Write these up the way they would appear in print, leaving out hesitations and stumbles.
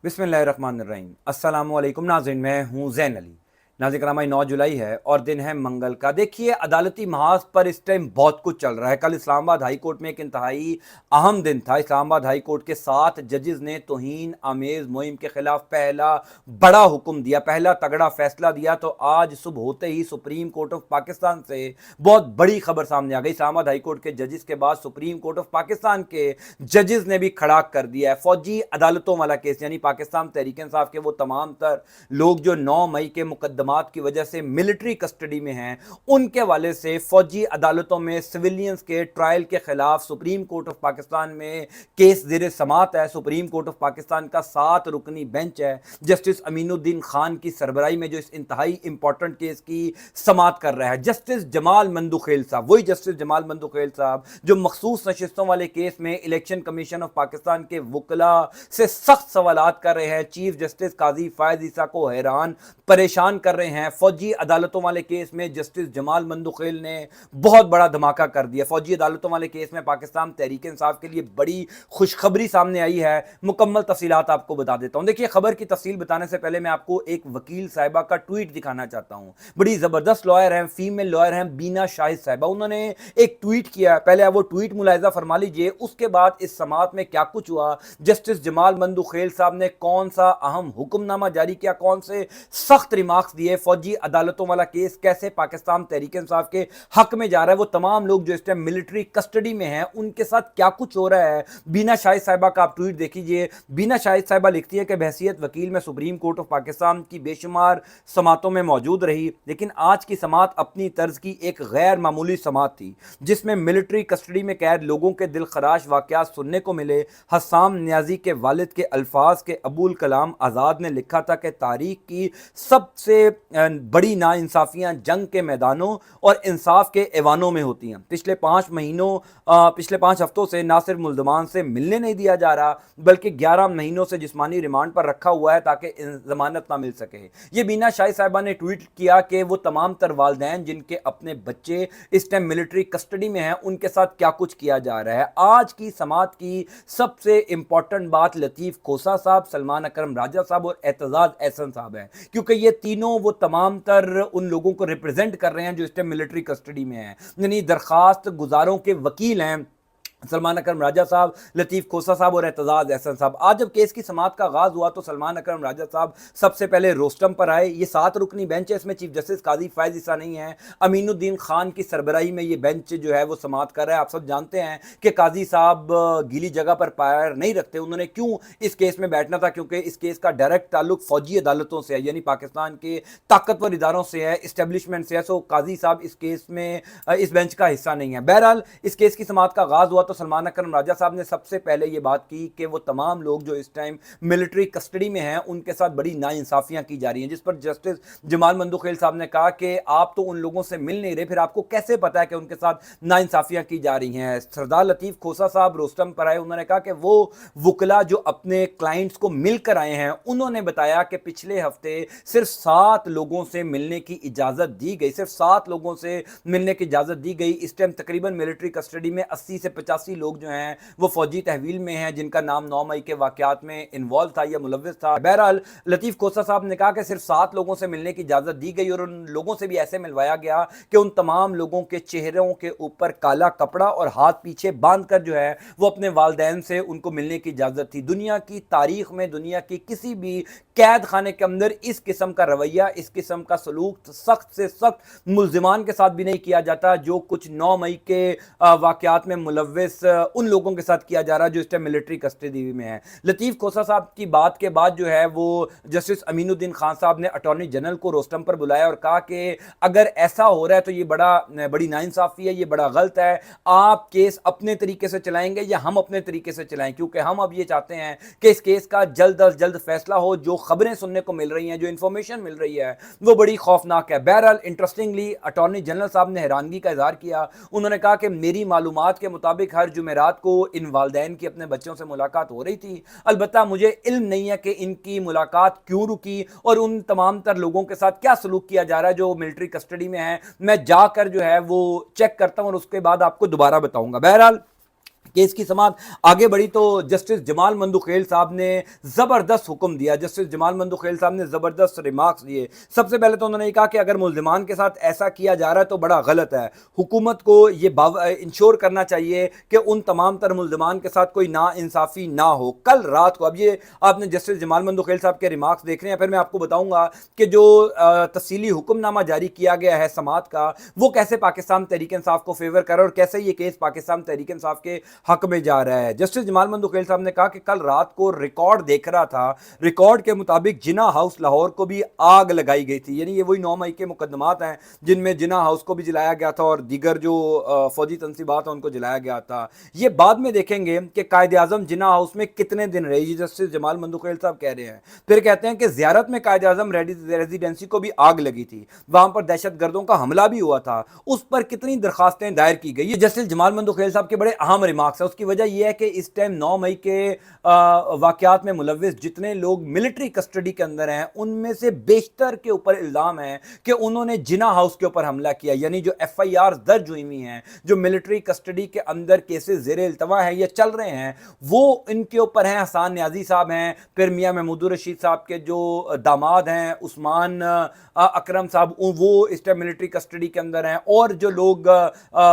बिस्मिल्लाहिर्रहमानिर्रहीम। अस्सलामु अलैकुम नाज़रीन, मैं हूँ ज़ैन अली। नाज़रीन कराम, 9 जुलाई है और दिन है मंगल का। देखिए, अदालती महाज पर इस टाइम बहुत कुछ चल रहा है। कल इस्लामाबाद हाई कोर्ट में एक इंतहाई अहम दिन था। इस्लामाबाद हाई कोर्ट के 7 जजेस ने तौहीन आमेज़ मुहिम के खिलाफ पहला बड़ा हुक्म दिया, पहला तगड़ा फैसला दिया। तो आज सुबह होते ही सुप्रीम कोर्ट ऑफ पाकिस्तान से बहुत बड़ी खबर सामने आ गई। इस्लामाबाद हाई कोर्ट के जजेस के बाद सुप्रीम कोर्ट ऑफ पाकिस्तान के जजेस ने भी खड़ा कर दिया है फौजी अदालतों वाला केस, यानी पाकिस्तान तहरीक इंसाफ के वो तमाम तर लोग जो 9 मई के मुकदमात की वजह से मिलिट्री कस्टडी में हैं, उनके हवाले से फौजी अदालतों में सिविलियंस के ट्रायल के खिलाफ सुप्रीम कोर्ट ऑफ पाकिस्तान में केस ज़ेर समात है। सुप्रीम कोर्ट ऑफ पाकिस्तान का 7 रुकनी बेंच है, जस्टिस अमीनुद्दीन खान की सरबराही में, जो इस इंतहाई इंपॉर्टेंट केस की समात कर रहा है। जस्टिस जमाल मंदुखेल साहब, वही जस्टिस जमाल मंदुखेल साहब जो मखसूस नशिस्तों वाले केस में इलेक्शन कमीशन ऑफ पाकिस्तान के वकला से सख्त सवालात कर रहे हैं, चीफ जस्टिस काजी फायज ईसा को हैरान परेशान कर रहे हैं। फौजी अदालतों वाले केस में जस्टिस जमाल मंदुखेल ने बहुत बड़ा धमाका कर दिया। फौजी अदालतों वाले केस में पाकिस्तान तहरीक इंसाफ के लिए बड़ी खुशखबरी सामने आई है। मुकम्मल तफसीलात आपको बता देता हूं। देखिए, खबर की तफसील बताने से पहले मैं आपको एक वकील साहिबा का ट्वीट दिखाना चाहता हूं। बड़ी जबरदस्त लॉयर हैं, फीमेल लॉयर हैं, बीना शाहिद साहिबा। उन्होंने एक ट्वीट किया, पहले वो ट्वीट मुलाहिजा फरमा लीजिए, उसके बाद इस समात में क्या कुछ हुआ, जस्टिस जमाल मंदुखेल साहब ने कौन सा अहम हुक्मनामा जारी किया, कौन से सख्त रिमार्क्स दिए, फौजी अदालतों वाला केस कैसे पाकिस्तान तहरीक इंसाफ के हक में जा रहा है, वो तमाम लोग जो इस टाइम मिलिट्री कस्टडी में हैं उनके साथ क्या कुछ हो रहा है। बीना शाहिद साहिबा का आप ट्वीट देखिए। बीना शाहिद साहिबा लिखती है कि बहसीयत वकील में सुप्रीम कोर्ट ऑफ पाकिस्तान की बेशुमार समातों में मौजूद रही, लेकिन आज की समात अपनी तर्ज की एक गैर मामूली समात थी, जिसमें मिलिट्री कस्टडी में कैद लोगों के दिल खराश वाकयात सुनने को मिले। हसाम न्याजी के वालिद के अल्फाज के अबुल कलाम आज़ाद ने लिखा था कि तारीख की सबसे बड़ी नाइंसाफियां जंग के मैदानों और इंसाफ के ऐवानों में होती हैं। पिछले 5 हफ्तों से ना सिर्फ मुल्ज़मान से मिलने नहीं दिया जा रहा, बल्कि 11 महीनों से जिस्मानी रिमांड पर रखा हुआ है ताकि जमानत ना मिल सके। ये बीना शाहिद साहिबा ने ट्वीट किया कि वो तमाम तर वालिदैन जिनके अपने बच्चे इस टाइम मिलिट्री कस्टडी में हैं, उनके साथ क्या कुछ किया जा रहा है। आज की समात की सबसे इंपॉर्टेंट बात लतीफ़ खोसा साहब, सलमान अकरम राजा साहब और एतजाज़ एहसन साहब है, क्योंकि ये तीनों वो तमाम तर उन लोगों को रिप्रेजेंट कर रहे हैं जो इस टाइम मिलिट्री कस्टडी में हैं, यानी दरखास्त गुजारों के वकील हैं सलमान अकरम राजा साहब, लतीफ़ खोसा साहब और एतजाज़ एहसन साहब। आज जब केस की समात का आगाज़ हुआ तो सलमान अकरम राजा साहब सबसे पहले रोस्टम पर आए। ये 7 रुकनी बेंच है, इसमें चीफ जस्टिस काजी फायज ईसा नहीं है, अमीनुद्दीन खान की सरबराही में ये बेंच जो है वो समात कर रहा है। आप सब जानते हैं कि काजी साहब गीली जगह पर पैर नहीं रखते। उन्होंने क्यों इस केस में बैठना था, क्योंकि इस केस का डायरेक्ट ताल्लुक फौजी अदालतों से है, यानी पाकिस्तान के ताकतवर इदारों से है, इस्टेब्लिशमेंट से है। सो काजी साहब इस केस में इस बेंच का हिस्सा नहीं है। बहरहाल, इस केस की समात का आगाज़ हुआ तो सलमान अकरम राजा साहब ने सबसे पहले ये बात की कि वो तमाम लोग जो इस टाइम मिलिट्री कस्टडी में हैं उनके साथ बड़ी नाइंसाफियां की जा रही हैं, जिस पर जस्टिस जमाल मंदुखेल साहब ने कहा कि आप तो उन लोगों से मिल नहीं रहे, फिर आपको कैसे पता है कि उनके साथ नाइंसाफियां की जा रही हैं। सरदार लतीफ़ खोसा साहब रोस्टम पर आए, उन्होंने कहा कि वो वकला जो अपने क्लाइंट्स को मिलकर आए हैं, उन्होंने बताया कि पिछले हफ्ते सिर्फ 7 लोगों से मिलने की इजाज़त दी गई, सिर्फ 7 लोगों से मिलने की इजाज़त दी गई। इस टाइम तकरीबन मिलिट्री कस्टडी में 80 से 85 लोग जो हैं वो फौजी तहवील में हैं, जिनका नाम 9 मई के वाकयात में इन्वॉल्व था या मुलव्विस था। बहरहाल, लतीफ़ खोसा साहब ने कहा कि सिर्फ 7 लोगों से मिलने की इजाज़त दी गई और उन लोगों से भी ऐसे मिलवाया गया कि उन तमाम लोगों के चेहरों के ऊपर काला कपड़ा और हाथ पीछे बांध कर जो है वो अपने वालिदैन से उनको मिलने की इजाज़त थी। दुनिया की तारीख में, दुनिया की किसी भी कैद खाने के अंदर इस किस्म का रवैया, इस किस्म का सलूक सख्त से सख्त मुल्जिमान के साथ भी नहीं किया जाता, जो कुछ 9 मई के वाकयात में मुलव्विस उन लोगों के साथ किया जा रहा है जो इस टाइम मिलिट्री कस्टडी में है। लतीफ़ खोसा साहब की बात के बाद जो है वो जस्टिस अमीनुद्दीन खान साहब ने अटॉर्नी जनरल को रोस्टम पर बुलाया और कहा कि अगर ऐसा हो रहा है तो ये बड़ी नाइंसाफ़ी है, ये बड़ा गलत है। आप केस अपने तरीके से चलाएंगे या हम अपने तरीके से चलाएं, क्योंकि हम अब ये चाहते हैं कि इस केस का जल्द अज जल्द फैसला हो। जो खबरें सुनने को मिल रही हैं, जो इन्फॉर्मेशन मिल रही है, वो बड़ी खौफनाक है। बहरहाल, इंटरेस्टिंगली अटॉर्नी जनरल साहब ने हैरानगी का इजहार किया। उन्होंने कहा कि मेरी मालूमात के मुताबिक हर जुमेरात को इन वालिदैन की अपने बच्चों से मुलाकात हो रही थी। अलबत्ता मुझे इल्म नहीं है कि इनकी मुलाकात क्यों रुकी और उन तमाम तर लोगों के साथ क्या सलूक किया जा रहा है जो मिलिट्री कस्टडी में है। मैं जाकर जो है वो चेक करता हूं और उसके बाद आपको दोबारा बताऊंगा। बहरहाल, केस की समात आगे बढ़ी तो जस्टिस जमाल मंदुखेल साहब ने ज़बरदस्त हुक्म दिया। जस्टिस जमाल मंदुखेल साहब ने ज़बरदस्त रिमार्क्स दिए। सबसे पहले तो उन्होंने कहा कि अगर मुल्ज़िमान के साथ ऐसा किया जा रहा है तो बड़ा गलत है। हुकूमत को ये इंश्योर करना चाहिए कि उन तमाम तर मुल्ज़िमान के साथ कोई नाइंसाफ़ी ना हो। कल रात को, अब ये आपने जस्टिस जमाल मंदुखेल साहब के रिमार्क्स देख रहे हैं, फिर मैं आपको बताऊँगा कि जो तफसीली हुक्मनामा जारी किया गया है समात का, वो कैसे पाकिस्तान तहरीक इंसाफ को फेवर कर रहा है और कैसे ये केस पाकिस्तान तहरीक इंसाफ के हक में जा रहा है। जस्टिस जमाल मंदुखेल साहब ने कहा कि कल रात को रिकॉर्ड देख रहा था, रिकॉर्ड के मुताबिक जिना हाउस लाहौर को भी आग लगाई गई थी। यानी ये वही 9 मई के मुकदमात हैं जिनमें जिना हाउस को भी जलाया गया था और दीगर जो फौजी तंसीबात हैं उनको जलाया गया था। ये बाद में देखेंगे कि कायद आजम जिना हाउस में कितने दिन रहे, ये जस्टिस जमाल मंदुखेल साहब कह रहे हैं। फिर कहते हैं कि ज़ियारत में कायद आजम रेजिडेंसी को भी आग लगी थी, वहां पर दहशत गर्दों का हमला भी हुआ था, उस पर कितनी दरखास्तें दायर की गई। ये जस्टिस जमाल मंदुखेल साहब के बड़े अहम रिमार्क्स है। उसकी वजह यह है कि इस टाइम 9 मई के वाकयात में मुलव्विस जितने लोग मिलिट्री कस्टडी के अंदर हैं उनमें से बेशतर के ऊपर इल्ज़ाम है कि उन्होंने जिना हाउस के ऊपर हमला किया। यानी जो FIR दर्ज हुई हुई हैं, जो मिलिट्री कस्टडी के अंदर केसेस ज़ेरे इल्तवा हैं, ये चल रहे हैं, वो इनके ऊपर हैं। हसन न्याजी साहब हैं, फिर मियां महमूद रशीद साहब के जो दामाद हैं उस्मान अकरम साहब, वो इस टाइम मिलिट्री कस्टडी के अंदर हैं, और जो लोग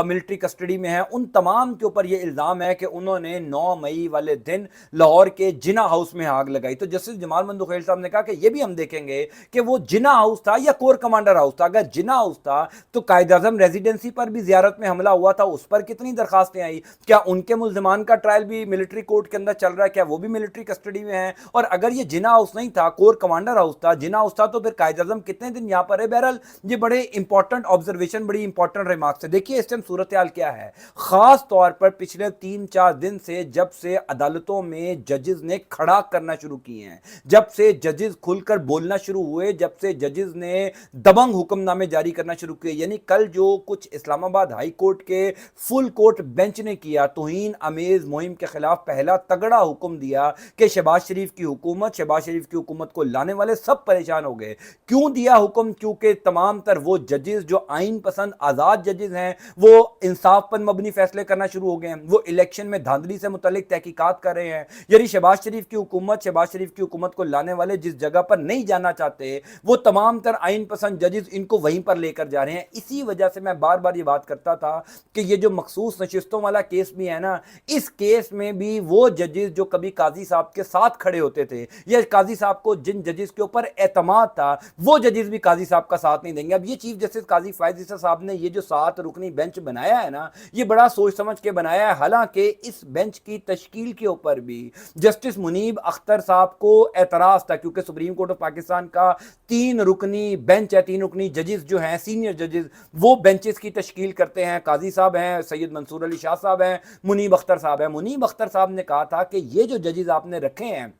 मिलिट्री कस्टडी में हैं उन तमाम के ऊपर ये इल्ज़ाम है कि उन्होंने 9 मई वाले दिन लाहौर के जिना हाउस में आग लगाई। तो जस्टिस जमाल मंदुखेल साहब ने कहा कि ये भी हम देखेंगे कि वो जिना हाउस था या कोर कमांडर हाउस था। अगर जिना हाउस था तो कायद आजम रेजिडेंसी पर भी ज़ियारत में हमला हुआ था, उस पर कितनी दरखास्तें आई, क्या उनके मुल्ज़िमान का ट्रायल भी मिलिट्री कोर्ट के अंदर चल रहा है, क्या वो भी मिलिट्री कस्टडी में है? और अगर ये जिना हाउस नहीं था, कोर कमांडर हाउस था, जिना हाउस था, तो फिर कायद आजम कितने दिन यहां पर है? बहरहाल ये बड़े इंपॉर्टेंट ऑब्जर्वेशन, बड़ी इंपॉर्टेंट रिमार्क्स है। देखिए इस टाइम सूरत हाल क्या है, खास तौर पर पिछले 3-4 दिन से जब से अदालतों में जजेस ने खड़ा करना शुरू किए हैं, जब से जजेस खुलकर बोलना शुरू हुए, जब से जजेस ने दबंग हुक्मनामे जारी करना शुरू किए, यानी कल जो कुछ इस्लामाबाद हाई कोर्ट के फुल कोर्ट बेंच ने किया, तौहीन अमेज मुहिम के खिलाफ पहला तगड़ा हुक्म दिया कि शहबाज शरीफ की हुकूमत को लाने वाले सब परेशान हो गए। क्यों दिया हुक्म? क्योंकि तमाम तर वो जजेस जो आइन पसंद आज़ाद जजेस हैं वो इंसाफ पर मबनी फैसले करना शुरू हो गए हैं, वो इलेक्शन में धांधली से मुतल्लिक तहकीकात कर रहे हैं। यानी शहबाज शरीफ की हुकूमत को लाने वाले जिस जगह पर नहीं जाना चाहते, वो तमाम तर आइन पसंद जजेस इनको वहीं पर लेकर जा रहे हैं। इसी वजह से मैं बार बार ये बात करता था कि ये जो मखसूस नशिस्तों वाला केस भी है ना, इस केस में भी वो जजेस जो कभी काजी साहब के साथ खड़े होते थे, या काजी साहब को जिन जजेस के ऊपर एतमाद था, वो जजेस भी काजी साहब का साथ नहीं देंगे। अब ये चीफ जस्टिस काजी फायज ईसा साहब ने ये जो 7 रुकनी बेंच बनाया है ना, ये बड़ा सोच समझ के बनाया है। हालांकि इस बेंच की तश्कील के ऊपर भी जस्टिस मुनीब अख्तर साहब को एतराज था, क्योंकि सुप्रीम कोर्ट ऑफ पाकिस्तान का 3 रुकनी बेंच है, 3 रुकनी जजेस जो हैं सीनियर जजेस, वो बेंचेस की तश्कील करते हैं। काजी साहब हैं, सैयद मंसूर अली शाह साहब हैं, मुनीब अख्तर साहब हैं। मुनीब अख्तर साहब ने कहा था कि ये जो जजेस आपने रखे हैं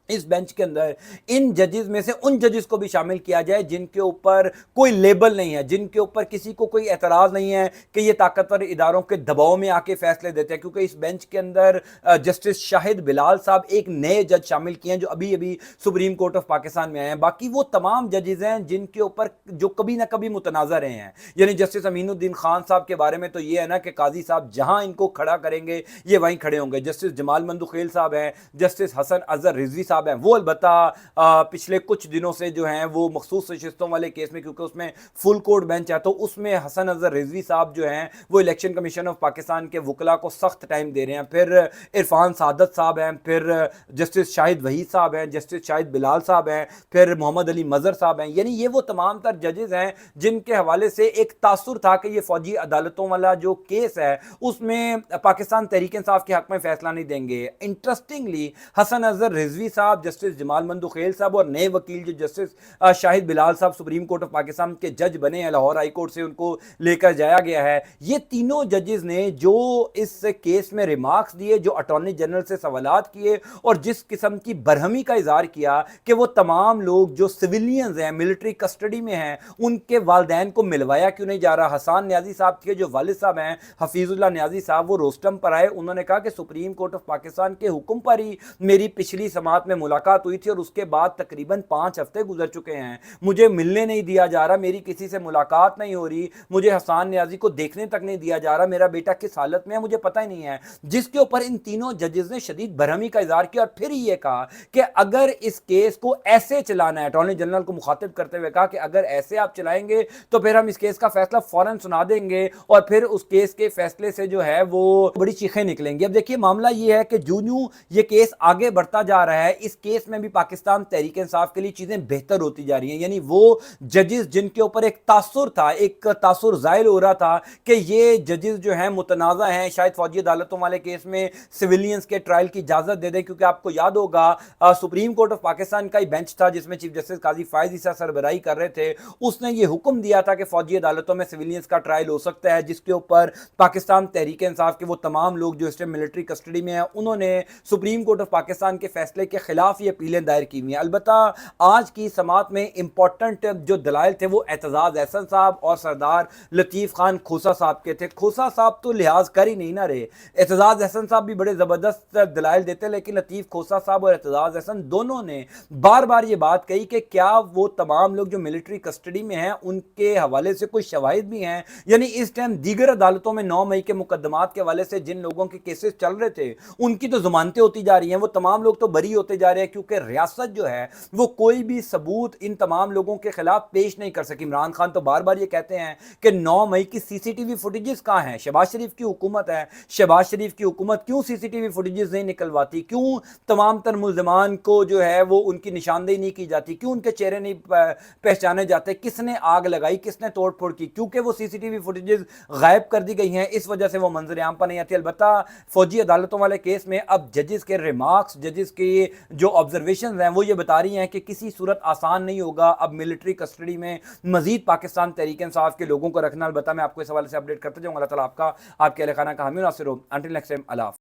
इस बेंच के अंदर, इन जजेस में से उन जजेस को भी शामिल किया जाए जिनके ऊपर कोई लेबल नहीं है, जिनके ऊपर किसी को कोई एतराज़ नहीं है कि ये ताकतवर इदारों के दबाव में आके फैसले देते हैं। क्योंकि इस बेंच के अंदर जस्टिस शाहिद बिलाल साहब एक नए जज शामिल किए हैं जो अभी अभी सुप्रीम कोर्ट ऑफ पाकिस्तान में आए हैं। बाकी वो तमाम जजेस हैं जिनके ऊपर जो कभी ना कभी मुतनाज़ा रहे हैं। यानी जस्टिस अमीनुद्दीन खान साहब के बारे में तो ये है ना कि काजी साहब जहां इनको खड़ा करेंगे ये वहीं खड़े होंगे। जस्टिस जमाल मंदुखेल साहब हैं, जस्टिस हसन अजहर रिजवी साहब हैं, वो अलबत्ता पिछले कुछ दिनों से जो हैं वो मखसूस नशिस्तों वाले केस में, क्योंकि उसमें फुल कोर्ट बेंच है, तो उसमें हसन अजहर रिजवी साहब जो हैं वो इलेक्शन कमीशन ऑफ पाकिस्तान के वकला को सख्त टाइम दे रहे हैं। फिर इरफान सादत साहब हैं, फिर जस्टिस शाहिद वहीद साहब हैं, जस्टिस शाहिद बिलाल साहब हैं, फिर मोहम्मद अली मजहर साहब हैं। यानी ये वो तमाम तर जजेस हैं जिनके हवाले से एक तासुर था कि ये फौजी अदालतों वाला जो केस है उसमें पाकिस्तान तहरीक इंसाफ के हक में फैसला नहीं देंगे। इंटरेस्टिंगली हसन अजहर रिजवी साहब, जस्टिस जमाल मंदुखेल साहब और नए वकील जो जस्टिस शाहिद बिलाल साहब सुप्रीम कोर्ट ऑफ पाकिस्तान के जज बने हैं, लाहौर हाई कोर्ट से उनको लेकर जाया गया है। ये तीनों जजेस ने जो इस केस में रिमार्क्स दिए, जो अटॉर्नी जनरल से सवालात किए और जिस किस्म की बरहमी का इजहार किया कि वो तमाम लोग जो सिविलियंस हैं, मिलिट्री कस्टडी में हैं, उनके वालदैन को मिलवाया क्यों नहीं जा रहा। हसन न्याजी साहब के जो वालिद साहब हैं हफीजुल्लाह न्याजी साहब, वो रोस्टम पर आए, उन्होंने कहा कि सुप्रीम कोर्ट ऑफ पाकिस्तान के हुक्म पर ही मेरी पिछली समात में मुलाकात हुई थी और उसके बाद तकरीबन 5 हफ्ते गुजर चुके हैं, मुझे मिलने नहीं दिया जा रहा, मेरी किसी से मुलाकात नहीं हो रही, मुझे हसान नियाजी को देखने तक नहीं दिया जा रहा, मेरा बेटा किस हालत में है मुझे पता ही नहीं है। जिसके ऊपर इन तीनों जजेस ने शदीद बरहमी का इजहार किया और फिर ये कहा कि अगर इस केस को ऐसे चलाना है, अटॉर्नी जनरल को मुखातिब करते हुए कहा कि अगर ऐसे आप चलाएंगे तो फिर हम इस केस का फैसला फौरन सुना देंगे और फिर उस केस के फैसले से जो है वो बड़ी चीखें निकलेंगी। अब देखिए मामला ये है कि यूं ये केस आगे बढ़ता जा रहा है, इस केस में भी पाकिस्तान तहरीक इंसाफ के लिए चीजें बेहतर होती जा रही हैं। यानी वो जजेस जिनके ऊपर एक तासुर था, एक तासुर जाहिर हो रहा था कि ये जजेस जो हैं मुतनाज़ा हैं, शायद फौजी अदालतों वाले केस में सिविलियंस के ट्रायल की इजाजत दे दें, क्योंकि आपको याद होगा सुप्रीम कोर्ट ऑफ पाकिस्तान का ही बेंच था जिसमें चीफ जस्टिस काजी फायज ईसा सरबराही कर रहे थे। उसने ये हुक्म दिया था कि फौजी अदालतों में सिविलियंस का ट्रायल हो सकता है, जिसके ऊपर पाकिस्तान तहरीक इंसाफ के वो तमाम लोग जो इस टाइम मिलिट्री कस्टडी में हैं उन्होंने सुप्रीम कोर्ट ऑफ पाकिस्तान के फैसले के खिलाफ ये अपीलें दायर की हुई हैं। अलबत्ता आज की समात में इंपॉर्टेंट जो दलाइल थे वो एतजाज अहसन साहब और सरदार लतीफ़ खान खोसा साहब के थे। खोसा साहब तो लिहाज कर ही नहीं ना रहे, एतजाज अहसन साहब भी बड़े ज़बरदस्त दलाइल देते, लेकिन लतीफ़ खोसा साहब और एतजाज अहसन दोनों ने बार बार ये बात कही कि क्या वो तमाम लोग जो मिलिट्री कस्टडी में हैं उनके हवाले से कोई शवाहिद भी हैं। यानी इस टाइम दीगर अदालतों में 9 मई के मुकदमात के हवाले से जिन लोगों के केसेस चल रहे थे उनकी तो जमानतें होती जा रही हैं, वो तमाम लोग तो बरी होते जा रहे हैं, क्योंकि रियासत जो है वो कोई भी सबूत इन तमाम लोगों के खिलाफ पेश नहीं कर सकी। इमरान खान तो बार बार ये कहते हैं कि 9 मई की सीसीटीवी फुटेजेस कहाँ हैं, शहबाज शरीफ की हुकूमत है, शहबाज शरीफ की हुकूमत क्यों सीसीटीवी फुटेजेस नहीं निकलवाती, क्यों तमाम तर मुल्ज़िमान को जो है वो उनकी निशानदेही नहीं की जाती, क्यों उनके चेहरे नहीं पहचाने जाते, किसने आग लगाई, किसने तोड़ फोड़ की, क्योंकि वो सीसीटीवी फुटेजेस गायब कर दी गई हैं, इस वजह से वो मंजर आम पर नहीं आती। अलबत्ता फौजी अदालतों वाले केस में अब जजेस के रिमार्क्स, जजेस के जो ऑब्जर्वेशन हैं वो ये बता रही हैं कि किसी सूरत आसान नहीं होगा अब मिलिट्री कस्टडी में मजीद पाकिस्तान तहरीक इंसाफ के लोगों को रखना। अलबत्ता मैं आपको इस हवाले से अपडेट करते जाऊँगा। अल्लाह ताला आपका आपके अहल खाना का हामी नासिर हो। अंटिल नेक्स्ट टाइम, अल्लाह।